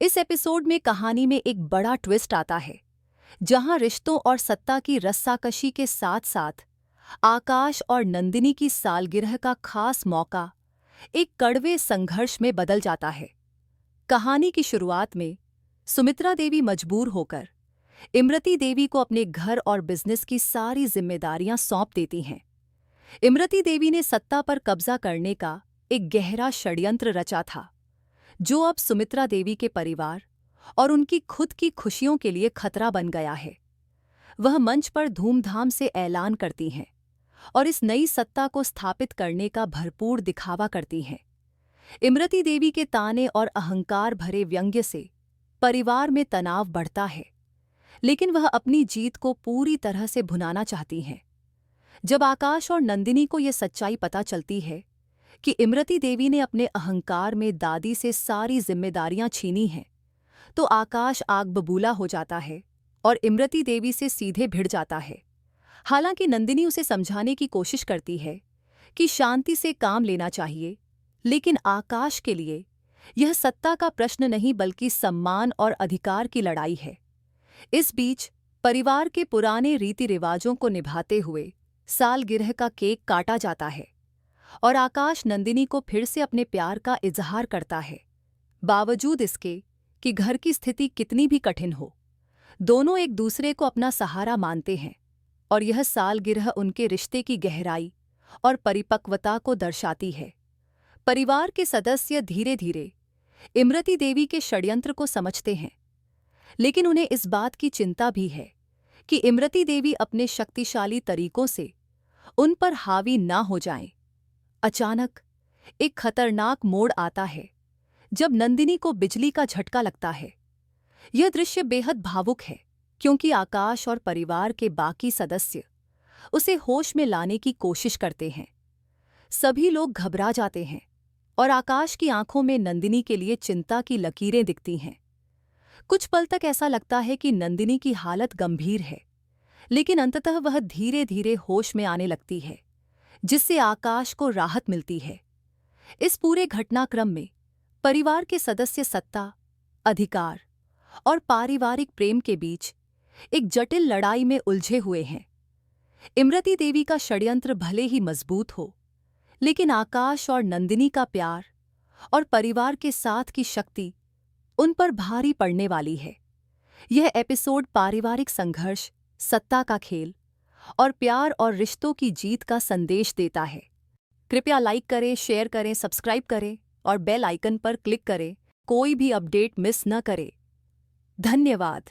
इस एपिसोड में कहानी में एक बड़ा ट्विस्ट आता है, जहां रिश्तों और सत्ता की रस्साकशी के साथ-साथ आकाश और नंदिनी की सालगिरह का खास मौका एक कड़वे संघर्ष में बदल जाता है। कहानी की शुरुआत में सुमित्रा देवी मजबूर होकर इमरती देवी को अपने घर और बिजनेस की सारी जिम्मेदारियां सौंप देती हैं। इमरती देवी ने सत्ता पर कब्जा करने का एक गहरा षड्यंत्र रचा था, जो अब सुमित्रा देवी के परिवार और उनकी खुद की खुशियों के लिए खतरा बन गया है। वह मंच पर धूमधाम से ऐलान करती हैं और इस नई सत्ता को स्थापित करने का भरपूर दिखावा करती हैं। इमरती देवी के ताने और अहंकार भरे व्यंग्य से परिवार में तनाव बढ़ता है, लेकिन वह अपनी जीत को पूरी तरह से भुनाना चाहती हैं। जब आकाश और नंदिनी को यह सच्चाई पता चलती है कि इमरती देवी ने अपने अहंकार में दादी से सारी जिम्मेदारियां छीनी हैं, तो आकाश आग बबूला हो जाता है और इमरती देवी से सीधे भिड़ जाता है। हालांकि नंदिनी उसे समझाने की कोशिश करती है कि शांति से काम लेना चाहिए, लेकिन आकाश के लिए यह सत्ता का प्रश्न नहीं बल्कि सम्मान और अधिकार की लड़ाई है। इस बीच परिवार के पुराने रीति रिवाजों को निभाते हुए सालगिरह का केक काटा जाता है और आकाश नंदिनी को फिर से अपने प्यार का इजहार करता है। बावजूद इसके कि घर की स्थिति कितनी भी कठिन हो, दोनों एक दूसरे को अपना सहारा मानते हैं और यह सालगिरह उनके रिश्ते की गहराई और परिपक्वता को दर्शाती है। परिवार के सदस्य धीरे धीरे इमरती देवी के षड्यंत्र को समझते हैं, लेकिन उन्हें इस बात की चिंता भी है कि इमरती देवी अपने शक्तिशाली तरीकों से उन पर हावी ना हो जाएं। अचानक एक खतरनाक मोड़ आता है जब नंदिनी को बिजली का झटका लगता है। यह दृश्य बेहद भावुक है, क्योंकि आकाश और परिवार के बाकी सदस्य उसे होश में लाने की कोशिश करते हैं। सभी लोग घबरा जाते हैं और आकाश की आंखों में नंदिनी के लिए चिंता की लकीरें दिखती हैं। कुछ पल तक ऐसा लगता है कि नंदिनी की हालत गंभीर है, लेकिन अंततः वह धीरे धीरे होश में आने लगती है, जिससे आकाश को राहत मिलती है। इस पूरे घटनाक्रम में परिवार के सदस्य सत्ता, अधिकार और पारिवारिक प्रेम के बीच एक जटिल लड़ाई में उलझे हुए हैं। इमरती देवी का षड्यंत्र भले ही मजबूत हो, लेकिन आकाश और नंदिनी का प्यार और परिवार के साथ की शक्ति उन पर भारी पड़ने वाली है। यह एपिसोड पारिवारिक संघर्ष, सत्ता का खेल और प्यार और रिश्तों की जीत का संदेश देता है। कृपया लाइक करें, शेयर करें, सब्सक्राइब करें और बेल आइकन पर क्लिक करें, कोई भी अपडेट मिस न करें। धन्यवाद।